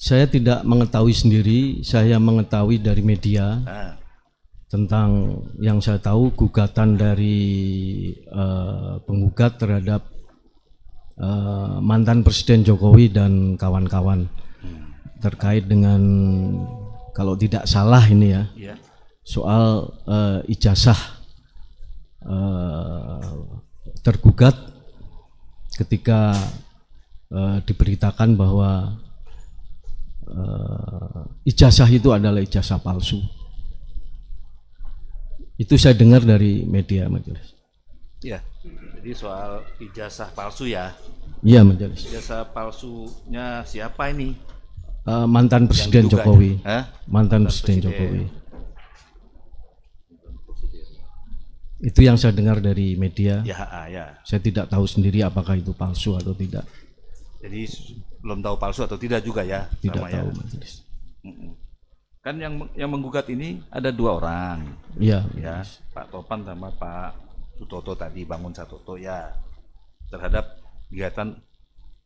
Saya tidak mengetahui sendiri, saya mengetahui dari media tentang yang saya tahu gugatan dari penggugat terhadap mantan Presiden Jokowi dan kawan-kawan terkait dengan, kalau tidak salah ini ya, soal ijazah tergugat ketika diberitakan bahwa ijazah itu adalah ijazah palsu. Itu saya dengar dari media, Majelis. Ya, jadi soal ijazah palsu ya. Iya, Majelis. Ijazah palsunya siapa ini? Mantan Presiden Jokowi. Mantan Presiden Jokowi. Itu yang saya dengar dari media. Ya. Saya tidak tahu sendiri apakah itu palsu atau tidak. Jadi belum tahu palsu atau tidak juga ya? Tidak tahu, ya. Majelis. Kan yang menggugat ini ada 2 orang. Iya. Ya, Pak Topan sama Pak Sutoto tadi, Bangun Satoto ya, terhadap kegiatan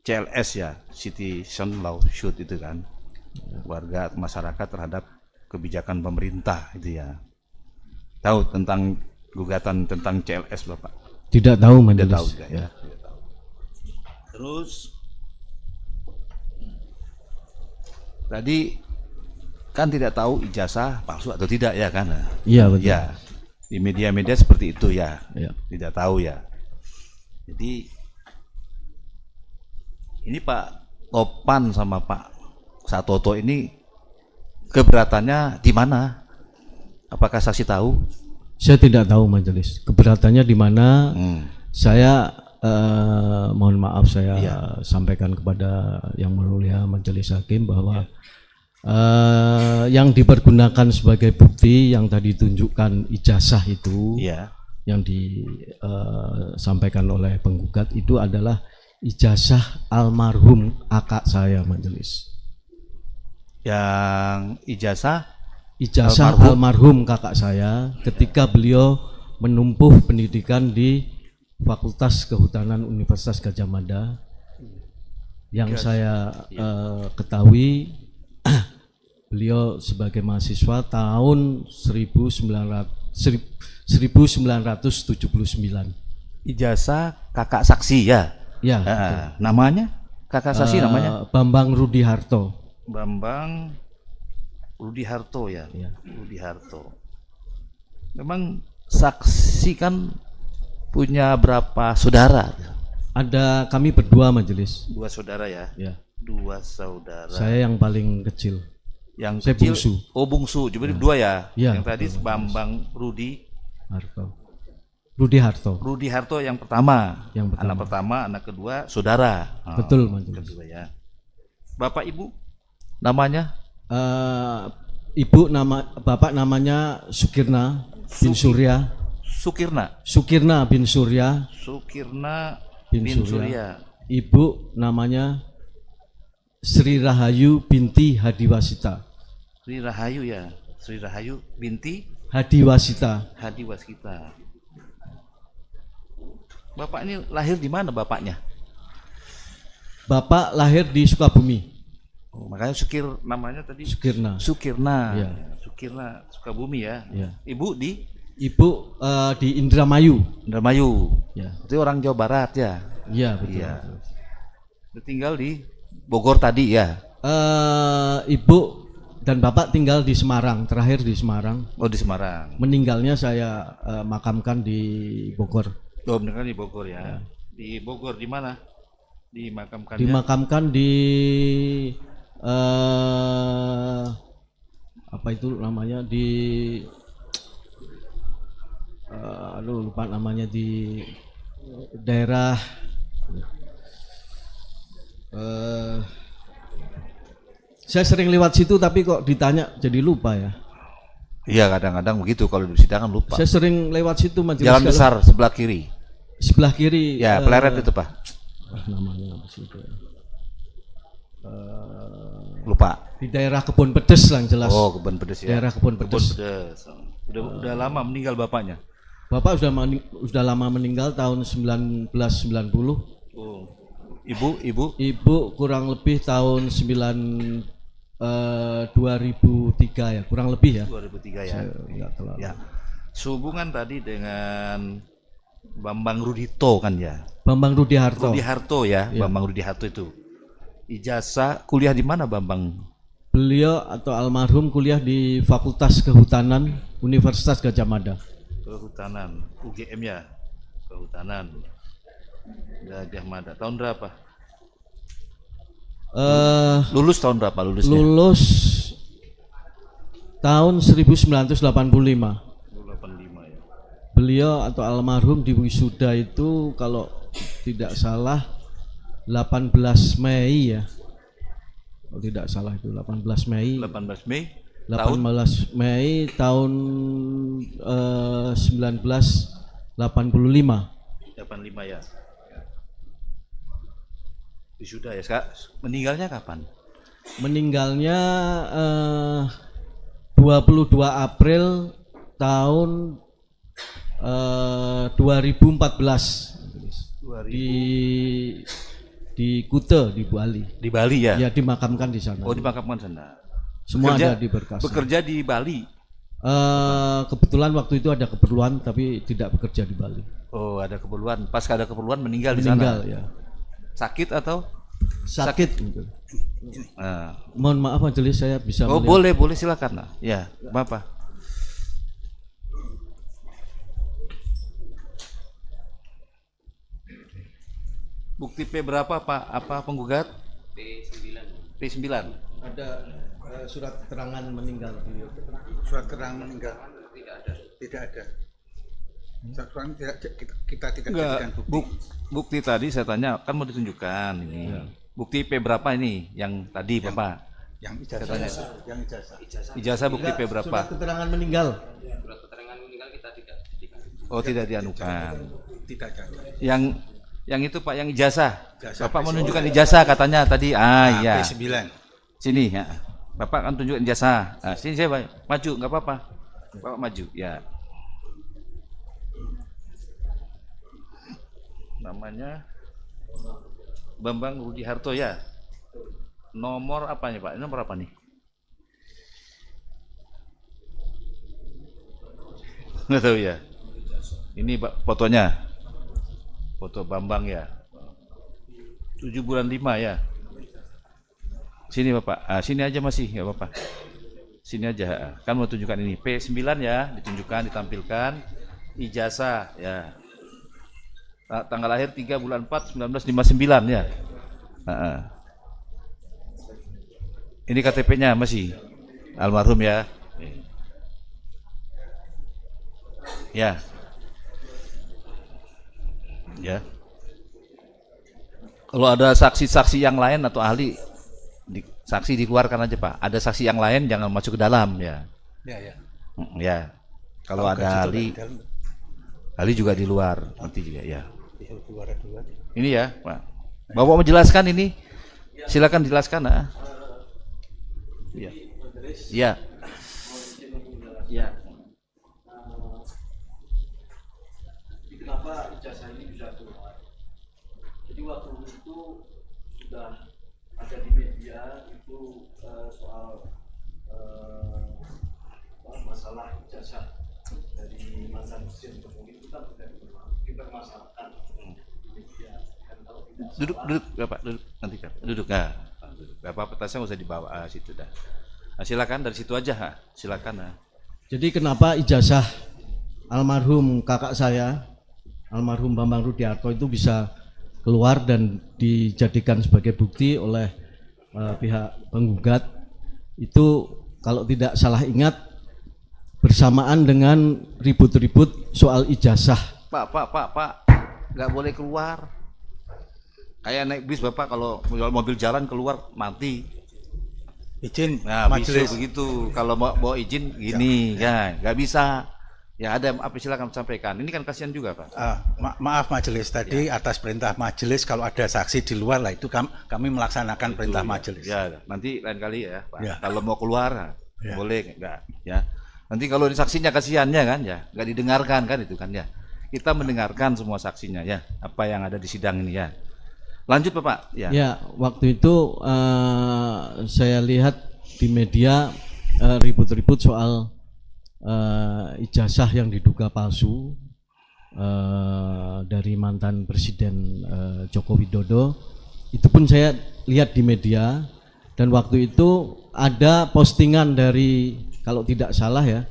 CLS ya, Citizen Lawsuit itu kan, warga masyarakat terhadap kebijakan pemerintah itu ya. Tahu tentang gugatan tentang CLS Bapak? Tidak tahu, Majelis. Tidak tahu juga ya. Tidak tahu. Terus tadi kan tidak tahu ijazah palsu atau tidak ya kan? Iya, betul. Ya, di media-media seperti itu ya. Ya. Tidak tahu ya. Jadi ini Pak Topan sama Pak Satoto ini keberatannya di mana? Apakah saksi tahu? Saya tidak tahu, Majelis. Keberatannya di mana? Saya mohon maaf, saya sampaikan kepada yang mulia Majelis Hakim bahwa yang dipergunakan sebagai bukti yang tadi tunjukkan ijazah itu, yang disampaikan oleh penggugat itu adalah ijazah almarhum kakak saya, Majelis. Yang ijazah almarhum kakak saya ketika beliau menempuh pendidikan di Fakultas Kehutanan Universitas Gadjah Mada. Yang saya ketahui beliau sebagai mahasiswa tahun 1979. Ijazah kakak saksi ya? Ya. Namanya? Kakak saksi namanya? Bambang Rudi Harto. Bambang Rudi Harto ya? Rudi Harto. Memang saksi kan punya berapa saudara? Ada kami berdua, Majelis. 2 saudara ya? Ya. 2 saudara. Saya yang paling kecil. Yang saya kecil, bungsu. Oh bungsu, jadi 2 ya? Ya. Yang tadi Bambang Rudi Harto. Rudi Harto. Rudi Harto yang pertama. Yang pertama. Anak pertama, anak kedua saudara. Betul, Majelis. Kedua ya. Bapak Ibu namanya? Bapak namanya Sukirna bin Surya. Sukirna bin Surya. Sukirna bin Surya. Ibu namanya Sri Rahayu binti Hadiwasita. Sri Rahayu ya. Sri Rahayu binti Hadiwasita. Bapak ini lahir di mana bapaknya? Bapak lahir di Sukabumi. Makanya namanya tadi Sukirna. Ya. Sukirna Sukabumi ya. Ibu di Indramayu. Ya. Itu orang Jawa Barat ya. Iya, betul. Iya. Tinggal di Bogor tadi ya. Ibu dan bapak tinggal di Semarang, terakhir di Semarang. Oh, di Semarang. Meninggalnya saya makamkan di Bogor. Oh, meninggal di Bogor ya. Di Bogor di mana? Dimakamkannya? Dimakamkan di apa itu namanya, di lupa namanya, di daerah saya sering lewat situ tapi kok ditanya jadi lupa ya. Iya, kadang-kadang begitu kalau di persidangan lupa. Saya sering lewat situ, Majelis. Jalan besar sebelah kiri. Sebelah kiri. Ya, Pleret itu, Pak. Namanya apa sih itu? Lupa. Di daerah Kebon Pedes lah, jelas. Oh, Kebon Pedes ya. Daerah Kebon Pedes. Udah lama meninggal bapaknya. Bapak sudah lama meninggal tahun 1990. Oh. Ibu kurang lebih tahun 2003 ya, kurang lebih ya. 2003 ya. Saya nggak terlalu. Ya. Sehubungan tadi dengan Bambang Rudito kan ya. Bambang Rudiharto. Rudiharto ya, Ya. Bambang Rudiharto itu. Ijazah kuliah di mana Bambang? Beliau atau almarhum kuliah di Fakultas Kehutanan Universitas Gadjah Mada. Kehutanan, UGM ya. Kehutanan. Gadjah Mada. Tahun berapa? Lulus tahun berapa lulusnya? Lulus tahun 1985. 85 ya. Beliau atau almarhum di wisuda itu kalau tidak salah 18 Mei ya. Kalau tidak salah itu 18 Mei. 18 Mei 18 Mei tahun 1985. 85 ya. Wisuda ya, Kak. Meninggalnya kapan? Meninggalnya 22 April tahun 2014 di Kute di Bali. Di Bali ya? Ya dimakamkan di sana. Oh, dimakamkan sana. Semua Bekerja- ada di berkas. Bekerja di Bali. Kebetulan waktu itu ada keperluan tapi tidak bekerja di Bali. Oh, ada keperluan. Pas ada keperluan meninggal di Meninggal sana. ya. Sakit atau? Sakit. Gitu. Nah. Mohon maaf majelis saya bisa Oh, melihat. boleh silakan. Nah. Ya, Bapak. Bukti P berapa, Pak? Apa penggugat? P9. P9. Ada surat keterangan meninggal beliau. Surat keterangan meninggal tidak ada. Surat keterangan kita tidak jadikan Enggak, bukti. bukti tadi saya tanya kan mau ditunjukkan ini. Bukti P berapa ini yang tadi Bapak? Yang ijazah, yang ijazah. Ijazah bukti P berapa? Surat keterangan meninggal. Oh, tidak dianukan. Tidak ada. Yang itu Pak, yang ijazah. Ijazah Bapak P9. menunjukkan ijazah katanya tadi. Nah, Iya. P9. Sini ya. Bapak kan tunjukkan ijazah. Nah, sini saya maju, nggak apa-apa. Bapak maju, ya. Namanya Bambang Rudiharto ya. Nomor apanya Pak? Nomor apa nih? Nggak tahu ya. Ini Pak fotonya. Foto Bambang ya. 7 bulan 5 ya. Sini Bapak. Sini aja masih nggak apa-apa. Sini aja. Kan mau tunjukkan ini. P9 ya, ditunjukkan, ditampilkan. Ijazah ya. Tanggal lahir 3 bulan 4 1959 ya. Ini KTP-nya masih almarhum ya. Ya. Ya. Kalau ada saksi-saksi yang lain atau ahli, saksi dikeluarkan aja Pak. Ada saksi yang lain jangan masuk ke dalam ya. Ya. Ya. Kalau ada ahli, ahli juga di luar nanti juga ya. Ini ya Pak. Bapak menjelaskan ini, silakan jelaskan. Ya. Ya. Ya. Kenapa ijazah ini bisa keluar? Jadi waktu itu sudah ada di media itu soal masalah ijazah dari mantan presiden Jokowi itu kan sudah dipermasalahkan di media. Dan kalau tidak Duduk Bapak, duduk nanti kan. Duduk nah. Bapak petasnya nggak usah dibawa situ dah. Nah, silakan dari situ aja, silakan. Jadi kenapa ijazah almarhum kakak saya, almarhum Bambang Rudiharto itu bisa keluar dan dijadikan sebagai bukti oleh pihak penggugat itu kalau tidak salah ingat bersamaan dengan ribut-ribut soal ijazah. Pak, nggak boleh keluar. Kayak naik bis Bapak kalau mobil jalan keluar mati. Izin Nah, majelis. bisa begitu. Kalau mau bawa izin gini, ya nggak bisa. Ya ada apa silakan sampaikan. Ini kan kasihan juga Pak. Maaf majelis tadi atas perintah majelis kalau ada saksi di luar lah itu kami melaksanakan perintah majelis. Ya, nanti lain kali ya Pak. Ya. Kalau mau keluar Ya. boleh nggak? Ya. Nanti kalau saksinya kasihannya kan ya, nggak didengarkan kan itu kan ya. Kita mendengarkan semua saksinya ya, apa yang ada di sidang ini ya. Lanjut Bapak. Ya. Ya, waktu itu saya lihat di media ribut-ribut soal ijazah yang diduga palsu dari mantan Presiden Joko Widodo. Itu pun saya lihat di media, dan waktu itu ada postingan dari, kalau tidak salah ya,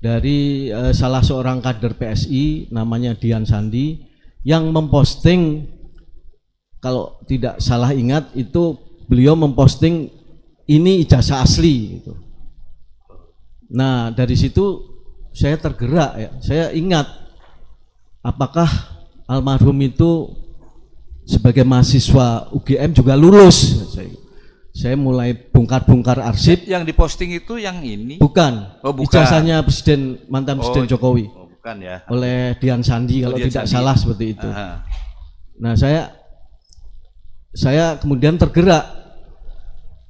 dari salah seorang kader PSI namanya Dian Sandi yang memposting, kalau tidak salah ingat itu beliau memposting ini ijazah asli gitu. Nah, dari situ saya tergerak ya. Saya ingat apakah almarhum itu sebagai mahasiswa UGM juga lulus. Saya mulai bongkar-bongkar arsip. Yang diposting itu yang ini? Bukan. Oh, bukan. Ijazahnya mantan Presiden Jokowi. Oh, bukan ya. Oleh Dian Sandi kalau Dian tidak Sandi. salah seperti itu. Aha. Nah, saya kemudian tergerak.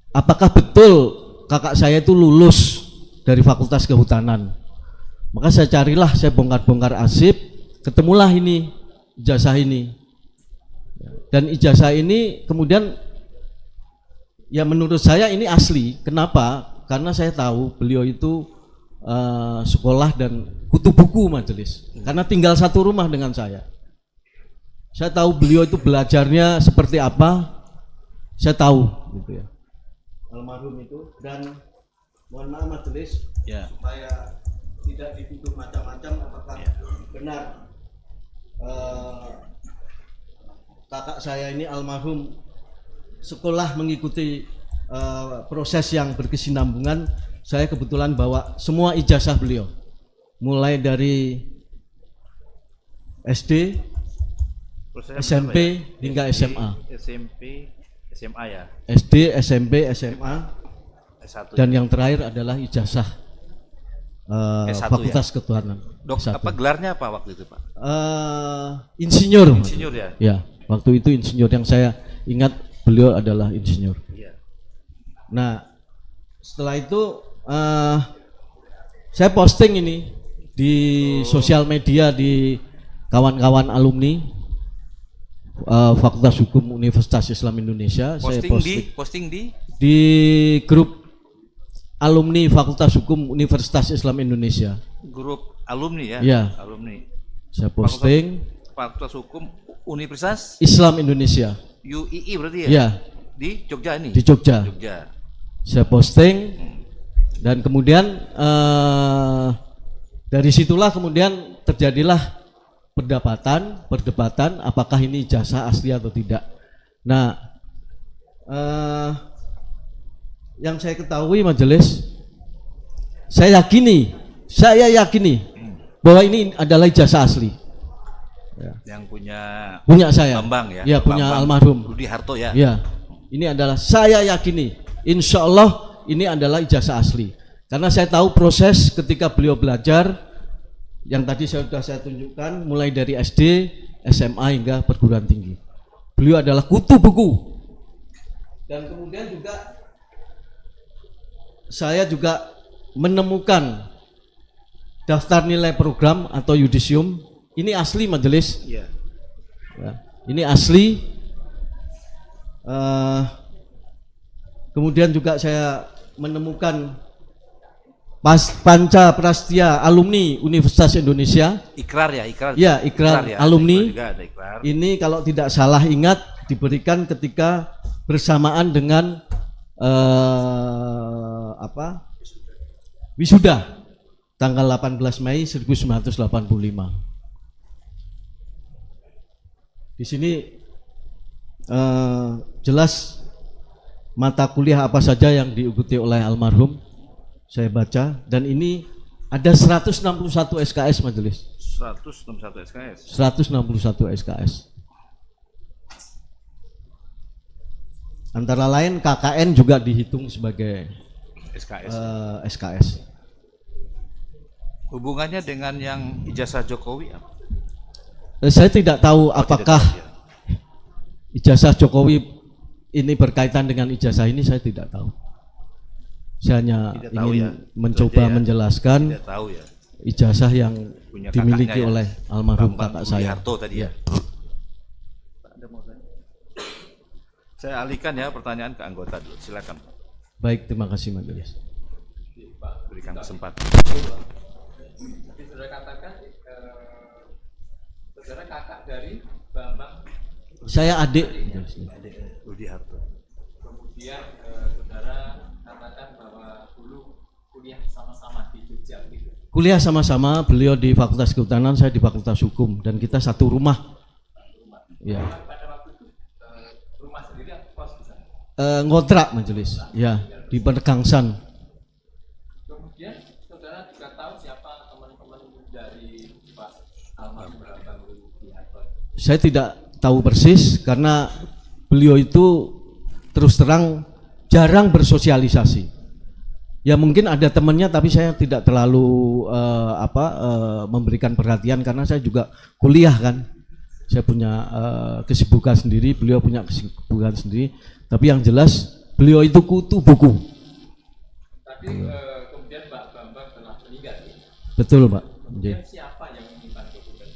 Apakah betul kakak saya itu lulus dari Fakultas Kehutanan? Maka saya carilah, saya bongkar-bongkar arsip, ketemulah ini ijazah ini. Dan ijazah ini kemudian ya menurut saya ini asli. Kenapa? Karena saya tahu beliau itu sekolah dan kutu buku majelis. Karena tinggal satu rumah dengan saya. Saya tahu beliau itu belajarnya seperti apa. Saya tahu gitu ya. Almarhum itu, dan mohon maaf majelis Ya. supaya tidak dituduh macam-macam, apakah benar kakak saya ini almarhum sekolah mengikuti proses yang berkesinambungan. Saya kebetulan bawa semua ijazah beliau, mulai dari SD, Prosesnya SMP berapa ya? hingga SMA. SMP, SMA ya. SD, SMP, SMA, S1. dan yang terakhir adalah ijazah S1 Fakultas Ketuhanan. Dok, S1. apa gelarnya apa waktu itu, Pak? Insinyur. Insinyur ya? Ya, waktu itu insinyur, yang saya ingat beliau adalah insinyur. Iya. Nah, setelah itu saya posting ini di sosial media, di kawan-kawan alumni Fakultas Hukum Universitas Islam Indonesia. Saya Posting di grup alumni Fakultas Hukum Universitas Islam Indonesia. grup alumni ya? Ya. Alumni. Saya posting Fakultas Hukum Universitas Islam Indonesia. UII berarti ya? Ya, Di Jogja ini? di Jogja. Jogja. Saya posting, dan kemudian dari situlah kemudian terjadilah perdebatan apakah ini ijazah asli atau tidak. Nah, yang saya ketahui majelis, saya yakini bahwa ini adalah ijazah asli. Yang punya Saya. Bambang ya? Ya, punya Bambang almarhum Rudi Harto ya? Ya, ini adalah, saya yakini, insya Allah ini adalah ijazah asli. Karena saya tahu proses ketika beliau belajar, yang tadi sudah saya tunjukkan, mulai dari SD, SMA hingga perguruan tinggi. Beliau adalah kutu buku. Dan kemudian juga saya juga menemukan daftar nilai program atau yudisium. Ini asli majelis. Iya. Ya, ini asli. Kemudian juga saya menemukan Panca Prastya alumni Universitas Indonesia. Ikrar ya? Ikrar. Ya, ikrar ya? alumni. Ikrar juga, ada ikrar. Ini kalau tidak salah ingat diberikan ketika bersamaan dengan wisuda tanggal 18 Mei 1985. Di sini jelas mata kuliah apa saja yang diikuti oleh almarhum saya baca, dan ini ada 161 SKS majelis. 161 SKS. 161 SKS. Antara lain KKN juga dihitung sebagai SKS. SKS. Hubungannya dengan yang ijazah Jokowi apa? Saya tidak tahu apakah Tidak tahu, ya. ijazah Jokowi ini berkaitan dengan ijazah ini, saya tidak tahu. Saya hanya Tidak tahu ingin ya. mencoba Itu aja ya. menjelaskan Tidak tahu ya. ijazah yang Punya dimiliki kakaknya ya, oleh almarhum Bambang kakak Rudi saya. Harto tadi ya. Ya. Ada mau tanya? Saya alihkan ya pertanyaan ke anggota dulu. Silakan. Baik, terima kasih Majelis. Berikan kesempatan. Tadi saudara katakan saudara kakak dari Bambang. Saya adik. Rudi Harto. Kemudian saudara katakan bahwa dulu kuliah sama-sama di Jogja gitu. Kuliah sama-sama, beliau di Fakultas Kehutanan, saya di Fakultas Hukum, dan kita satu rumah. Ya. Pada waktu itu rumah sendiri atau kos di sana? Ngontrak Majelis. Ya, di Penegangsan. Kemudian saudara juga tahu siapa teman-teman dari Pak almarhum Bambang Rudi Harto. Saya tidak tahu persis karena beliau itu terus terang jarang bersosialisasi. Ya mungkin ada temannya tapi saya tidak terlalu memberikan perhatian karena saya juga kuliah kan. Saya punya kesibukan sendiri, beliau punya kesibukan sendiri. Tapi yang jelas beliau itu kutu buku. Tapi kemudian Pak Bambang telah meninggal. Betul Pak. Kemudian siapa yang menyimpan dokumen?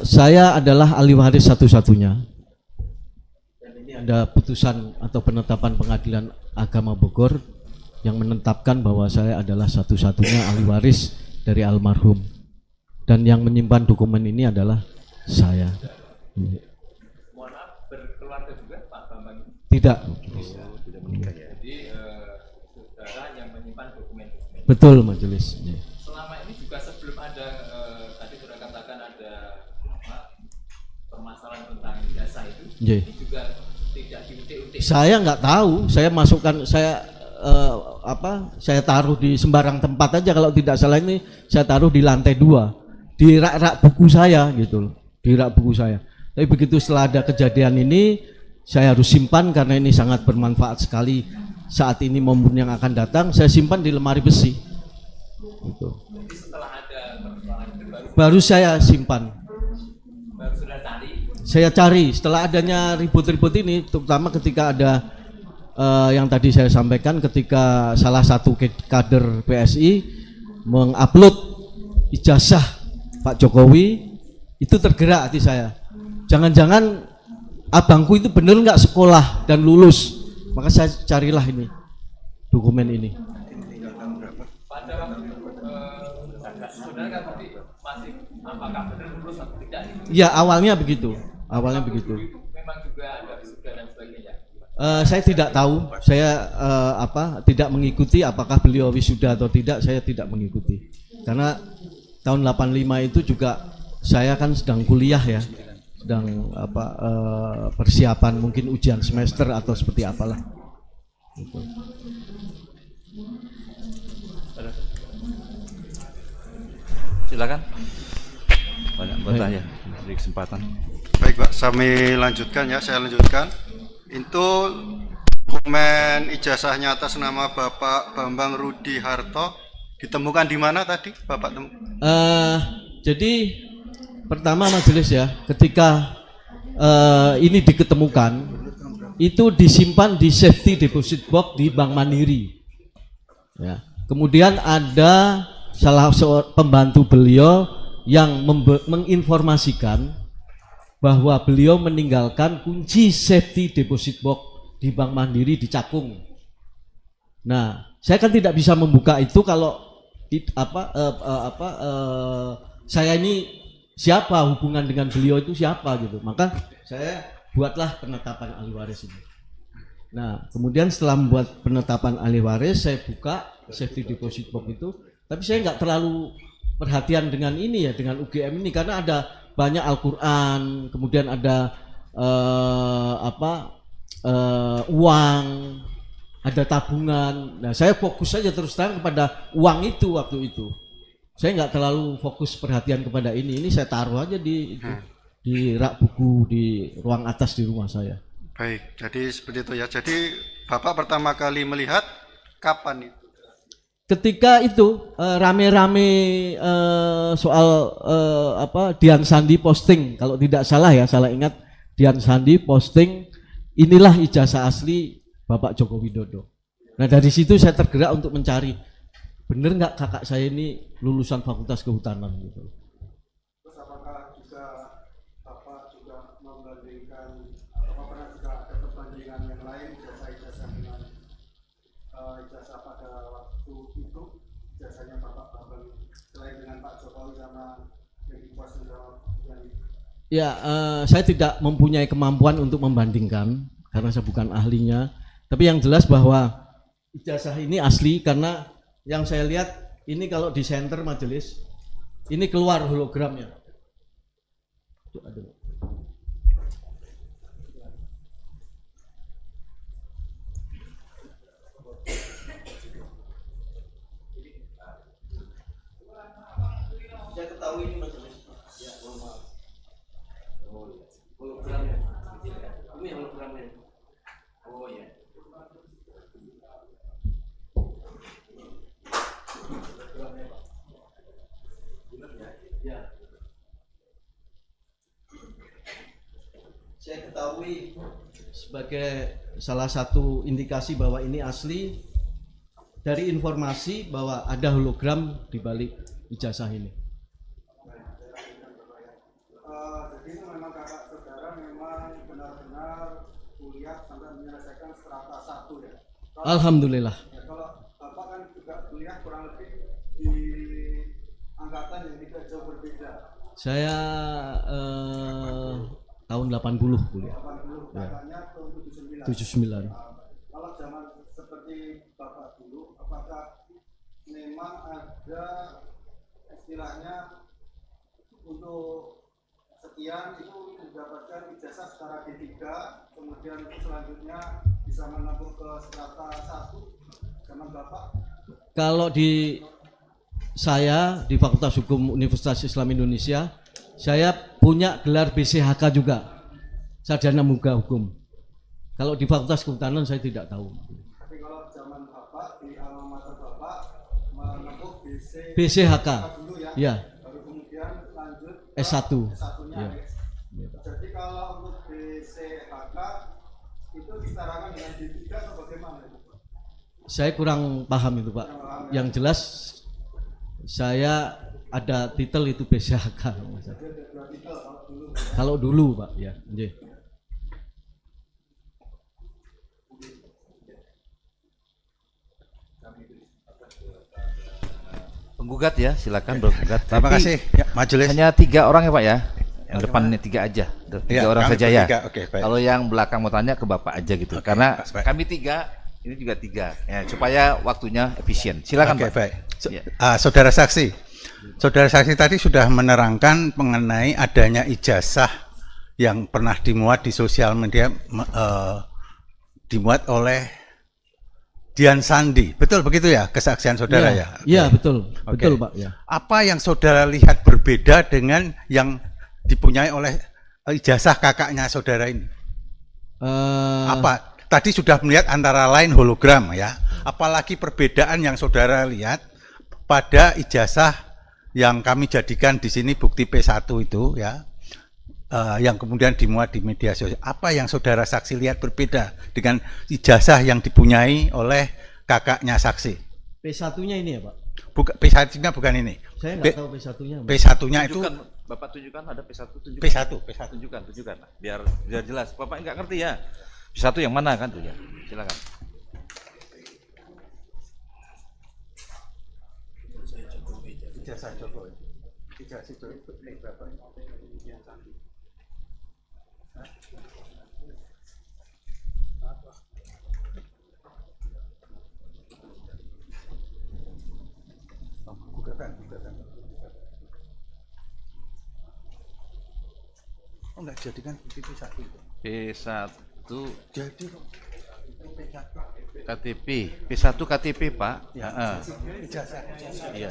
Saya adalah ahli waris satu-satunya. Dan ini ada putusan atau penetapan Pengadilan Agama Bogor yang menetapkan bahwa saya adalah satu-satunya ahli waris dari almarhum. Dan yang menyimpan dokumen ini adalah saya. Mohon maaf, berkeluarga juga Pak Bambang? Tidak. Tidak menikah ya. Jadi saudara yang menyimpan dokumen-dokumen. Betul Majelis. Selama ini juga sebelum ada tadi sudah katakan ada permasalahan tentang jasa itu, Ye. ini juga tidak diutik-utik. Saya nggak tahu. Saya masukkan saya taruh di sembarang tempat aja. Kalau tidak salah ini saya taruh di lantai 2 di rak-rak buku saya gitu loh, di rak buku saya. Tapi begitu setelah ada kejadian ini saya harus simpan karena ini sangat bermanfaat sekali saat ini momen yang akan datang. Saya simpan di lemari besi gitu. Jadi setelah ada permasalahan itu Baru saya simpan, baru sudah cari. saya cari setelah adanya ribut-ribut ini, terutama ketika ada yang tadi saya sampaikan ketika salah satu kader PSI mengupload ijazah Pak Jokowi, itu tergerak hati saya. Jangan-jangan abangku itu benar nggak sekolah dan lulus, maka saya carilah ini dokumen ini. Pada waktu saudara kan tadi masih apakah benar lulus atau tidak? Ya awalnya begitu, Itu memang juga ada wisuda dan sebagainya. Saya tidak tahu, saya tidak mengikuti apakah beliau wisuda atau tidak, saya tidak mengikuti. Karena tahun 85 itu juga saya kan sedang kuliah ya, sedang persiapan mungkin ujian semester atau seperti apalah. Gitu. Silakan. Banyak bertanya, beri kesempatan. Baik Pak, saya lanjutkan. Itu dokumen ijazahnya atas nama Bapak Bambang Rudi Harto ditemukan di mana tadi Bapak Jadi pertama majelis ya, ketika ini diketemukan, itu disimpan di safety deposit box di Bank Mandiri. Ya. Kemudian ada salah seorang pembantu beliau yang menginformasikan bahwa beliau meninggalkan kunci safety deposit box di Bank Mandiri di Cakung. Nah, saya kan tidak bisa membuka itu kalau saya ini siapa, hubungan dengan beliau itu siapa gitu. Maka saya buatlah penetapan ahli waris ini. Nah, kemudian setelah membuat penetapan ahli waris, saya buka safety deposit box itu. Tapi saya nggak terlalu perhatian dengan ini ya, dengan UGM ini karena ada banyak Al-Quran, kemudian ada uang, ada tabungan. Nah, saya fokus saja terus terang kepada uang itu waktu itu. Saya nggak terlalu fokus perhatian kepada ini. Ini saya taruh aja di rak buku di ruang atas di rumah saya. Baik, jadi seperti itu ya. Jadi Bapak pertama kali melihat kapan itu? Ketika itu rame-rame soal Dian Sandi posting, kalau tidak salah ya, salah ingat, Dian Sandi posting inilah ijazah asli Bapak Joko Widodo. Nah dari situ saya tergerak untuk mencari bener nggak kakak saya ini lulusan Fakultas Kehutanan gitu. Terus apakah juga Bapak juga membandingkan, apakah pernah juga ada perbandingan yang lain ijazah-ijazah ijazah pada waktu itu, ijazahnya Bapak Bambang selain dengan Pak Jokowi sama Lady Pos yang Ya, saya tidak mempunyai kemampuan untuk membandingkan karena saya bukan ahlinya. Tapi yang jelas bahwa ijazah ini asli karena yang saya lihat ini kalau di center majelis ini keluar hologramnya. Aduh. Saya ketahui ini majelis. Ya, mohon maaf. Oh iya. Hologramnya. Ini hologramnya. Oh iya. Hologramnya, Pak. Benar ya? Ya. Saya ketahui sebagai salah satu indikasi bahwa ini asli dari informasi bahwa ada hologram di balik ijazah ini. jadi itu memang kakak saudara memang benar-benar kuliah sampai menyelesaikan strata 1 ya. Alhamdulillah. Ya, kalau Bapak kan juga kuliah kurang lebih di angkatan yang tidak jauh berbeda. Saya tahun 80 kuliah. 80 kakaknya tahun 79. 79. Kalau zaman seperti Bapak dulu, apakah memang ada istilahnya untuk sekian itu mendapatkan ijazah secara D3, kemudian selanjutnya bisa menempuh ke strata 1 zaman Bapak? Kalau di saya di Fakultas Hukum Universitas Islam Indonesia, saya punya gelar BCHK juga, sarjana muga hukum. Kalau di Fakultas Kehutanan saya tidak tahu. Tapi kalau zaman Bapak di alma mater Bapak menempuh BCHK, dulu ya, ya, baru kemudian lanjut ke S1. S1-nya. Ya. Jadi kalau untuk BCHK itu disetarakan dengan D3 atau bagaimana itu, Pak? Saya kurang paham itu, Pak. Yang jelas saya ada titel itu BCHK. Jadi ada 2 titel kalau dulu. Kalau dulu, Pak, ya. Nggih. Penggugat ya, silakan bergugat. Terima Tapi kasih ya, majelis. hanya 3 orang ya Pak ya. Yang depan ini 3 aja, 3 Ya, orang kami saja ya. bertiga. Oke, baik. Kalau yang belakang mau tanya ke Bapak aja gitu. Oke, Karena baik. kami 3, ini juga 3 ya, supaya waktunya efisien. Silakan Oke, Pak. baik. Ya. Saudara saksi tadi sudah menerangkan mengenai adanya ijazah yang pernah dimuat di sosial media, dimuat oleh Dian Sandi. Betul begitu ya kesaksian saudara ya? Iya, Oke. betul. Oke. Betul, Pak, ya. Apa yang saudara lihat berbeda dengan yang dipunyai oleh ijazah kakaknya saudara ini? Apa? Tadi sudah melihat antara lain hologram ya. Apalagi perbedaan yang saudara lihat pada ijazah yang kami jadikan di sini bukti P1 itu ya, yang kemudian dimuat di media sosial. Apa yang saudara saksi lihat berbeda dengan ijazah yang dipunyai oleh kakaknya saksi? P1-nya ini ya, Pak? P1-nya bukan ini. Saya nggak tahu P1-nya. P1-nya itu Tunjukkan, Bapak tunjukkan ada P1, tunjukkan. P1. Tunjukkan. Nah, biar jelas. Bapak nggak ngerti ya. P1 yang mana kan tuh ya. Silakan. Ijazah Jokowi. Ijazah Jokowi berapa? Gugatan. Oh enggak jadikan bukti P1 itu. P1 Jadi KTP. P1 KTP, Pak. ya, ijazah. Iya.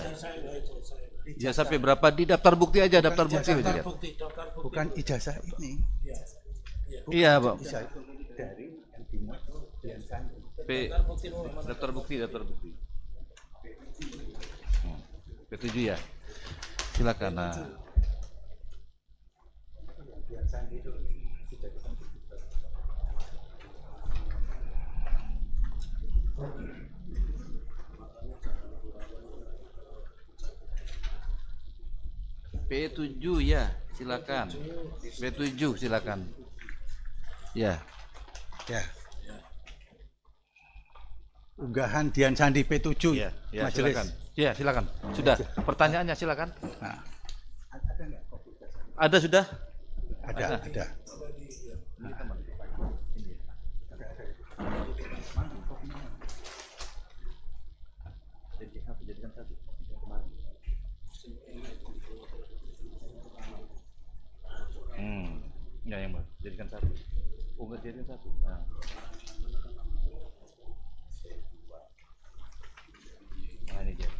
Ya sampai berapa di daftar bukti aja, daftar bukti aja. Lihat. Bukan ijazah ini. Iya, Pak. Ijazah itu dari yang dimuat Dian Sandi. Daftar bukti. P7 ya. Silakan. Nah. Dian Sandi itu sudah P7 ya, silakan. P7 silakan. Ya. ya. unggahan Dian Sandi P7. Ya, ya Majelis. silakan. Ya, silakan. Sudah. Pertanyaannya silakan. Nah, Ada sudah? ada. Jadikan satu. Ya yang mana? Jadikan satu. Oh, nggak jadikan satu. Nah. Nah, ini dia.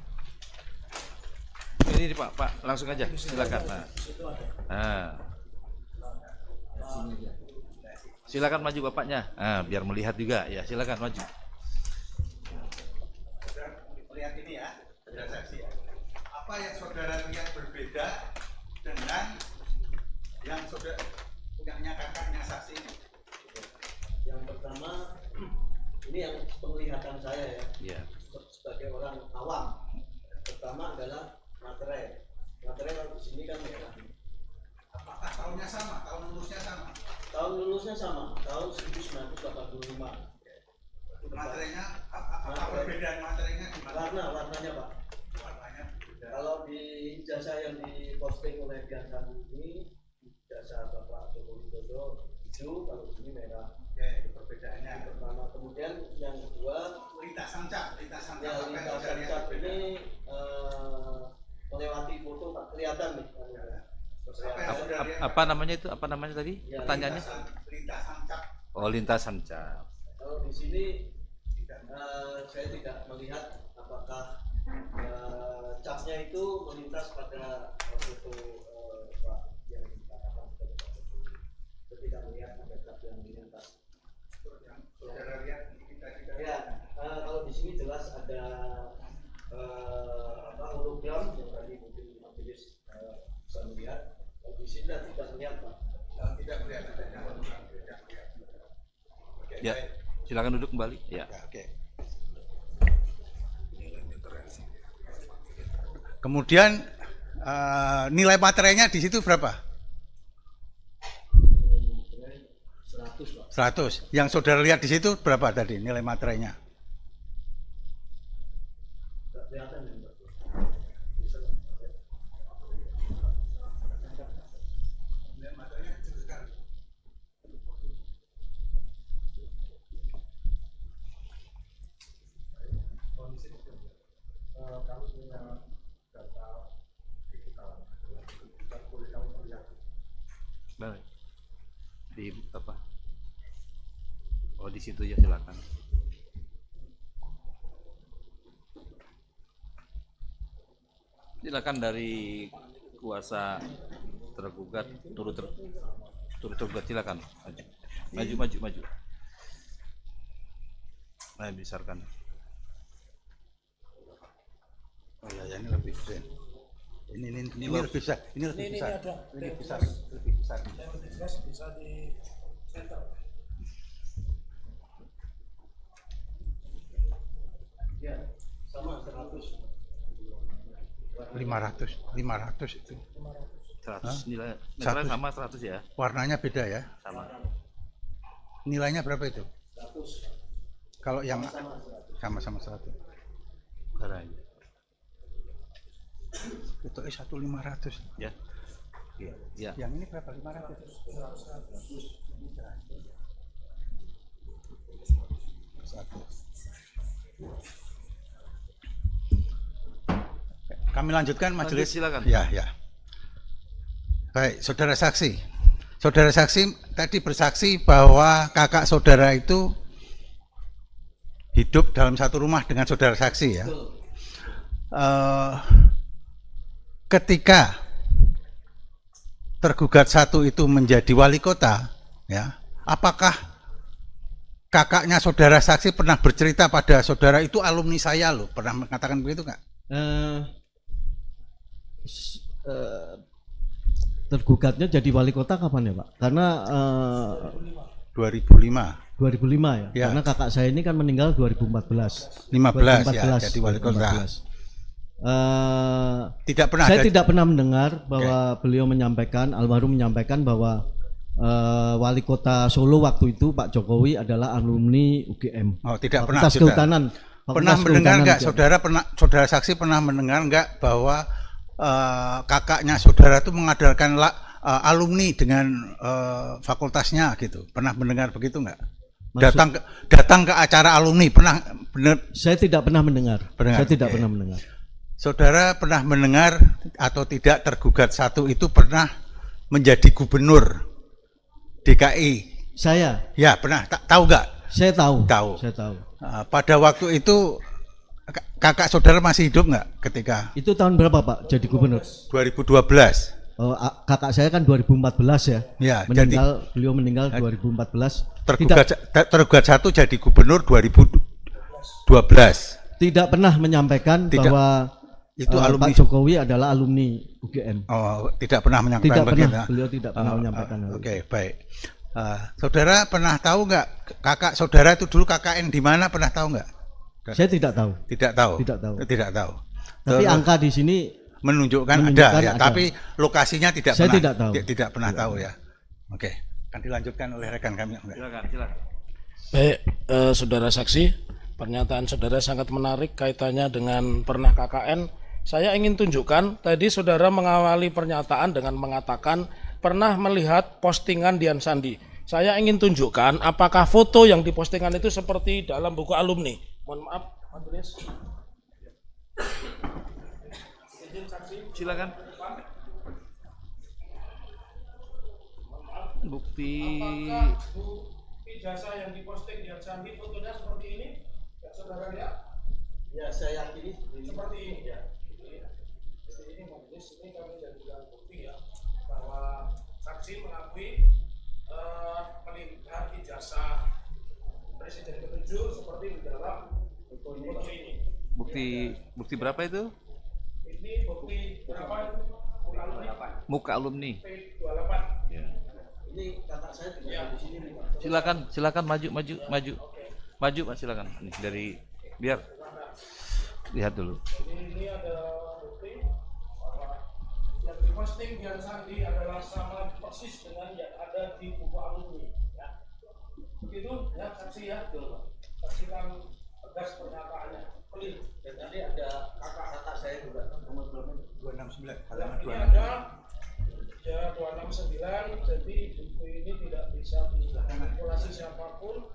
Ini Pak, langsung aja. Silakan. Nah. Silakan maju Bapaknya. Nah, biar melihat juga. Ya, silakan maju. Lihat ini ya, saudara saksi ya. Apa yang saudara lihat berbeda dengan yang saudara punyanya kakaknya saksi ini? Yang pertama, ini yang penglihatan saya ya, Ya. sebagai orang awam. Pertama adalah materai. Materai kalau di sini kan merah. Apakah tahunnya sama? Tahun lulusnya sama? Tahun lulusnya sama, tahun 1985. Materinya, apa perbedaan materinya di mana? Warnanya Pak. Warnanya berbeda. Kalau di ijazah yang diposting oleh Dian Sandi ini, ijazah Bapak Joko Widodo hijau, kalau di sini merah. Oke, itu perbedaannya. Yang pertama, kemudian yang kedua, Lintasan cap ya apa yang lintasan saudara lihat cap berbeda? ini melewati foto Pak, kelihatan nih. Apa yang saudara lihat? Apa namanya itu? Apa namanya tadi? Ya, Pertanyaannya? Lintasan cap. Oh, lintasan cap. Kalau di sini saya tidak melihat apakah capnya itu melintas pada foto Pak yang dikatakan sebagai Pak Jokowi. Saya tidak melihat ada cap yang melintas. Saudara lihat kita Ya, kalau di sini jelas ada hologram yang tadi mungkin majelis bisa melihat. Kalau di sini tidak melihat Pak. tidak melihat adanya hologram. Tidak melihat. Oke, Ya, baik. silakan duduk kembali. Ya. Ya, oke. Kemudian nilai materainya di situ berapa? 100 Pak. 100. Yang saudara lihat di situ berapa tadi nilai materainya? Tidak kelihatan ini Pak. Baik. Di apa? Oh, di situ ya, silakan. Silakan dari kuasa tergugat, turut tergugat, silakan. Maju. Nah, besarkan. Oh ya, ini lebih keren. Ini lebih besar. Ini lebih besar. Ini besar. Lebih besar. Bisa di center. Ya, sama 100. 500 itu. 100 nilai. 100. Sama 100 ya. Warnanya beda ya. Sama. Nilainya berapa itu? 100. Kalau yang Sama 100. sama-sama 100. Caranya. Itu 1.500. Ya. Iya, ya. Yang ini berapa? 500. Kami lanjutkan majelis. Silakan. Ya. Baik, saudara saksi. Saudara saksi tadi bersaksi bahwa kakak saudara itu hidup dalam satu rumah dengan saudara saksi ya. Ketika tergugat satu itu menjadi wali kota, ya, apakah kakaknya saudara saksi pernah bercerita pada saudara itu alumni saya loh, pernah mengatakan begitu nggak? Tergugatnya jadi wali kota kapan ya Pak? Karena 2005. 2005 ya? Ya. Karena kakak saya ini kan meninggal 2014. 15 ya, jadi wali kota. 2014. Tidak pernah Saya ada. tidak pernah mendengar bahwa beliau menyampaikan, almarhum menyampaikan bahwa wali kota Solo waktu itu Pak Jokowi adalah alumni UGM. Oh, tidak pernah. Fakultas saudara. Kehutanan. Pernah mendengar nggak saudara saksi pernah mendengar nggak bahwa kakaknya saudara itu mengadakan alumni dengan fakultasnya gitu? Pernah mendengar begitu nggak? Datang ke acara alumni pernah benar? Saya tidak pernah mendengar. Saya tidak pernah mendengar. Saudara pernah mendengar atau tidak tergugat satu itu pernah menjadi gubernur DKI? Saya. Ya pernah. Tahu nggak? Saya tahu. Saya tahu. Pada waktu itu kakak saudara masih hidup nggak ketika? Itu tahun berapa Pak jadi gubernur? 2012. Kakak saya kan 2014 ya. Ya, beliau meninggal 2014. Tergugat satu jadi gubernur 2012. Tidak pernah menyampaikan bahwa itu alumni. Pak Jokowi adalah alumni UGM. Oh, tidak pernah menyampaikan begitu. Beliau tidak pernah menyampaikan. Oke, baik. Saudara pernah tahu nggak kakak saudara itu dulu KKN di mana, pernah tahu nggak? Saya tidak tahu. Tidak tahu. Tapi angka di sini menunjukkan ada ya, tapi lokasinya saya tidak tahu. Tidak pernah tahu ya. Oke, akan dilanjutkan oleh rekan kami. Silakan. Baik, saudara saksi, pernyataan saudara sangat menarik kaitannya dengan pernah KKN. Saya ingin tunjukkan, tadi saudara mengawali pernyataan dengan mengatakan pernah melihat postingan Dian Sandi. Saya ingin tunjukkan apakah foto yang dipostingan itu seperti dalam buku alumni. Mohon maaf, majelis. Silakan. Bukti. Apakah ijazah yang diposting Dian Sandi fotonya seperti ini? Ya, saudara lihat? Ya, saya yakini seperti ini ya. Ini majelis, ini kami jadikan bukti ya bahwa saksi mengakui melihat ijazah Presiden ke-7 seperti di dalam foto ini. Bukti berapa itu? Ini bukti berapa itu? Muka alumni. P28. Ya. Ini kata saya tidak di sini. Silakan maju Pak, silakan. Nih dari biar lihat dulu. Ini ada bukti bahwa yang diposting Dian Sandi adalah sama persis dengan yang ada di buku alumni. Ya. Begitu ya saksi ya. Saksikan tegas pernyataannya. Clear. Dan tadi ada kakak saya juga nomor 269 halaman 269. Ini ada ya 269, jadi buku ini tidak bisa dimanipulasi siapapun.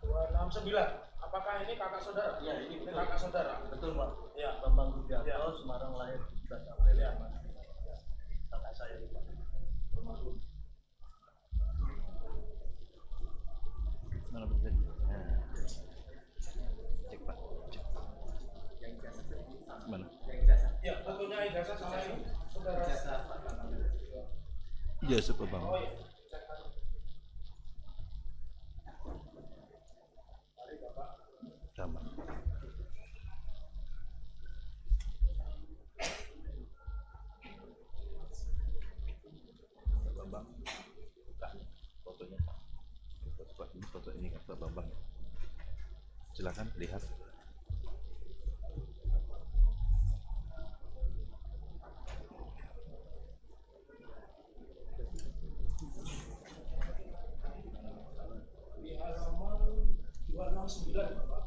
269. Apakah ini kakak saudara? Ya, ini kakak saudara. Betul, Pak. Ya, Bambang Rudiarto, Semarang lahir 11 April ya, Mas. Kakak saya ini, Pak. Mana bisa? Cek Pak. Mana? Ya, tentunya ijazah sama ini. Saudara. Ijazah Pak Bang. Oh iya. Sama. Bambang. Buka fotonya. Foto ini kan Pak Bambang. Silakan lihat. Di halaman 269, Pak.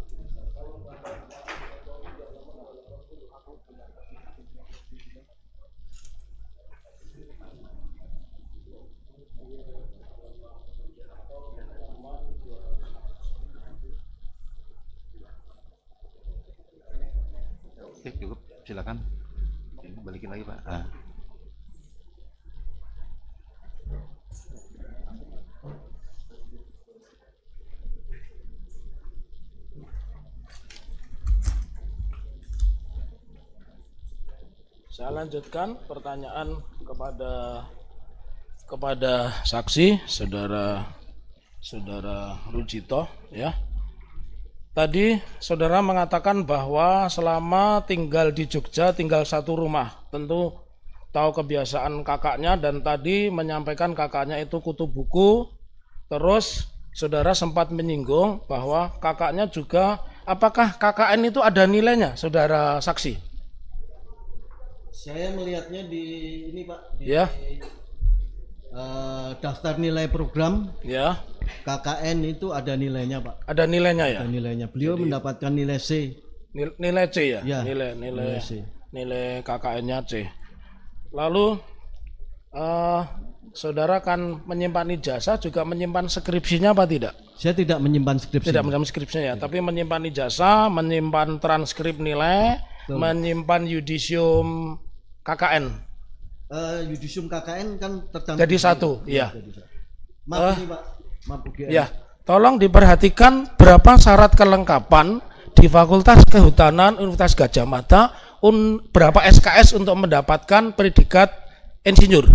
Oke, cukup. Silakan. Ini balikin lagi, Pak. Saya lanjutkan pertanyaan kepada saksi saudara Rujito ya. Tadi saudara mengatakan bahwa selama tinggal di Jogja tinggal satu rumah, tentu tahu kebiasaan kakaknya dan tadi menyampaikan kakaknya itu kutu buku. Terus saudara sempat menyinggung bahwa kakaknya juga, apakah KKN itu ada nilainya, saudara saksi? Saya melihatnya di ini Pak, ya. Daftar nilai program Ya, KKN itu ada nilainya Pak. ada nilainya ya. Ada nilainya. Beliau mendapatkan nilai C. Nilai C ya. Ya, Nilai C. nilai KKN-nya C. Lalu saudara kan menyimpan ijazah juga menyimpan skripsinya apa tidak? Saya tidak menyimpan skripsi. Tidak menyimpan skripsinya ya, tapi menyimpan ijazah, menyimpan transkrip nilai, menyimpan yudisium KKN. Yudisium KKN kan tercantum. Jadi satu, iya. Maaf ini Pak, maaf UGM. Ya, tolong diperhatikan berapa syarat kelengkapan di Fakultas Kehutanan Universitas Gadjah Mada, berapa SKS untuk mendapatkan predikat insinyur.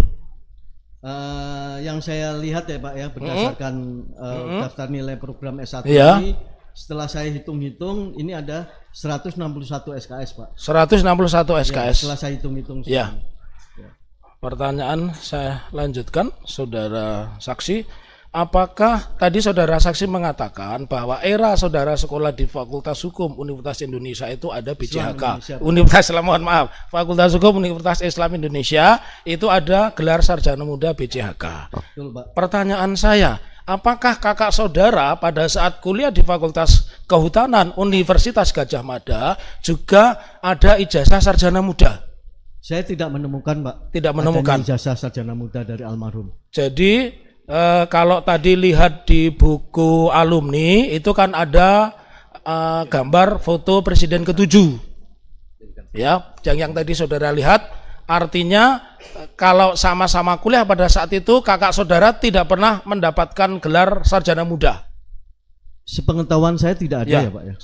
Yang saya lihat ya Pak ya, berdasarkan daftar nilai program S1 Iya. ini, setelah saya hitung-hitung ini ada 161 SKS Pak. 161 Ya, SKS. setelah saya hitung-hitung. Ya. Pertanyaan saya lanjutkan, saudara saksi. Apakah tadi saudara saksi mengatakan bahwa era saudara sekolah di Fakultas Hukum Universitas Indonesia itu ada BCHK, Universitas Islam, mohon maaf, Fakultas Hukum Universitas Islam Indonesia itu ada gelar sarjana muda BCHK. Betul Pak. Pertanyaan saya, apakah kakak saudara pada saat kuliah di Fakultas Kehutanan Universitas Gadjah Mada juga ada ijazah sarjana muda? Saya tidak menemukan Pak. Tidak menemukan. Adanya ijazah sarjana muda dari almarhum. Jadi kalau tadi lihat di buku alumni itu kan ada gambar foto Presiden ke-7. Ya, yang tadi saudara lihat, artinya kalau sama-sama kuliah pada saat itu kakak saudara tidak pernah mendapatkan gelar sarjana muda. Sepengetahuan saya tidak ada ya Pak ya.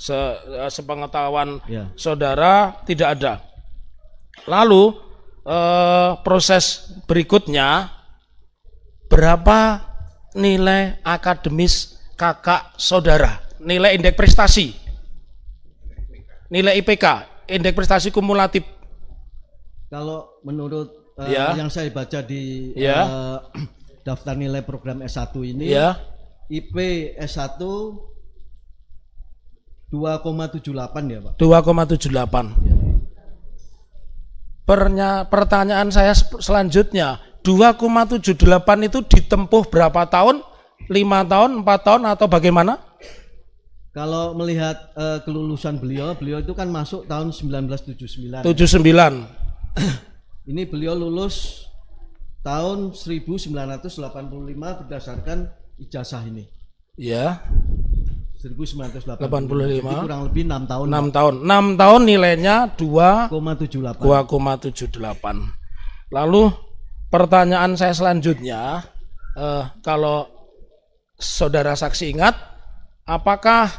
Sepengetahuan Ya. saudara tidak ada. Lalu proses berikutnya, berapa nilai akademis kakak saudara, nilai indeks prestasi, nilai IPK, indeks prestasi kumulatif? Kalau menurut Ya. yang saya baca di Ya. daftar nilai program S1 ini, Ya, IP S1 2,78 ya Pak. 2,78. Pertanyaan saya selanjutnya, 2,78 itu ditempuh berapa tahun? 5 tahun, 4 tahun atau bagaimana? Kalau melihat kelulusan beliau itu kan masuk tahun 1979. 79. Ini beliau lulus tahun 1985 berdasarkan ijazah ini. Ya, 1985. 85. Jadi kurang lebih 6 tahun. 6 tahun. 6 tahun nilainya 2,78. 2,78. Lalu pertanyaan saya selanjutnya, kalau saudara saksi ingat, apakah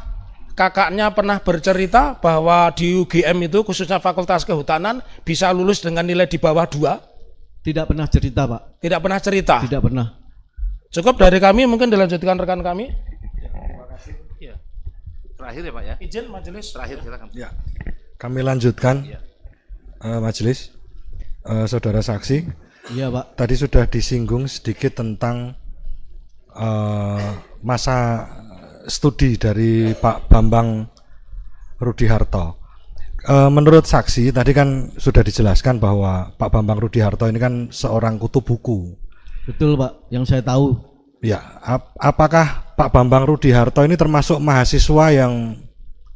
kakaknya pernah bercerita bahwa di UGM itu khususnya Fakultas Kehutanan bisa lulus dengan nilai di bawah 2? Tidak pernah cerita Pak. Tidak pernah cerita. Tidak pernah. Cukup dari kami, mungkin dilanjutkan rekan kami. Terakhir ya Pak ya. Izin majelis. Terakhir silakan. Ya, kami lanjutkan majelis. Saudara saksi, Iya Pak. tadi sudah disinggung sedikit tentang masa studi dari Pak Bambang Rudiharto. Menurut saksi tadi kan sudah dijelaskan bahwa Pak Bambang Rudiharto ini kan seorang kutu buku. Betul Pak, yang saya tahu. Ya, apakah Pak Bambang Rudiharto ini termasuk mahasiswa yang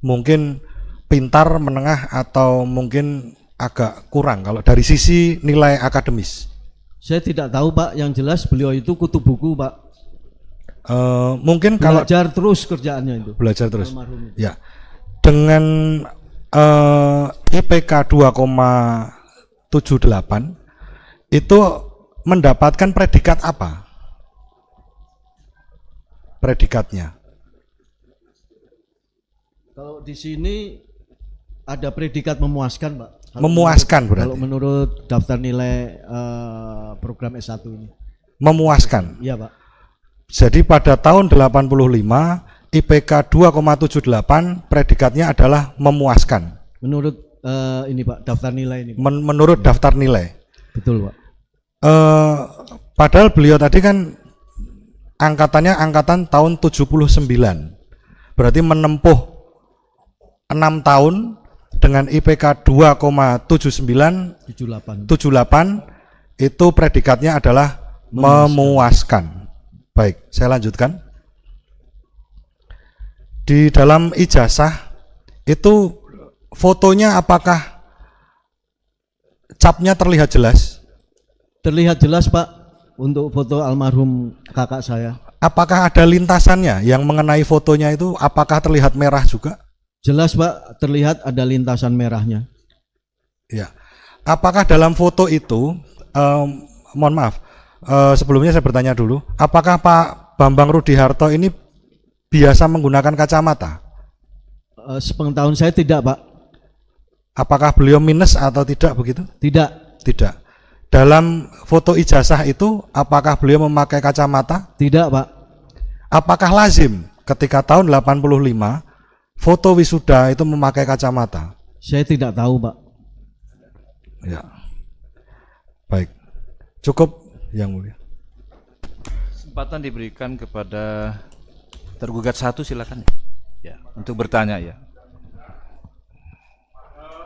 mungkin pintar, menengah, atau mungkin agak kurang kalau dari sisi nilai akademis? Saya tidak tahu Pak, yang jelas beliau itu kutu buku Pak. Mungkin kalau Belajar terus kerjaannya itu. belajar terus. Almarhum itu. Ya, dengan IPK 2,78 itu mendapatkan predikat apa? Predikatnya? Kalau di sini ada predikat memuaskan Pak. Memuaskan berarti? Kalau menurut daftar nilai program S1 ini. Memuaskan? Iya Pak. Jadi pada tahun 85 IPK 2,78 predikatnya adalah memuaskan. Menurut ini Pak, daftar nilai ini Pak. Menurut daftar nilai. Betul Pak. Padahal beliau tadi kan angkatannya angkatan tahun 79. Berarti menempuh 6 tahun dengan IPK 2,79 78. 78 itu predikatnya adalah Memuaskan. Baik, saya lanjutkan. Di dalam ijazah itu fotonya apakah capnya terlihat jelas? Terlihat jelas Pak untuk foto almarhum kakak saya. Apakah ada lintasannya yang mengenai fotonya itu? Apakah terlihat merah juga? Jelas Pak, terlihat ada lintasan merahnya. Ya. Apakah dalam foto itu, mohon maaf, sebelumnya saya bertanya dulu, apakah Pak Bambang Rudiharto ini biasa menggunakan kacamata? Sepengetahuan saya tidak Pak. Apakah beliau minus atau tidak begitu? Tidak. Tidak. Dalam foto ijazah itu, apakah beliau memakai kacamata? Tidak Pak. Apakah lazim ketika tahun 85 foto wisuda itu memakai kacamata? Saya tidak tahu Pak. Ya. Baik. Cukup yang mulia. Kesempatan diberikan kepada tergugat satu, silakan ya untuk bertanya ya.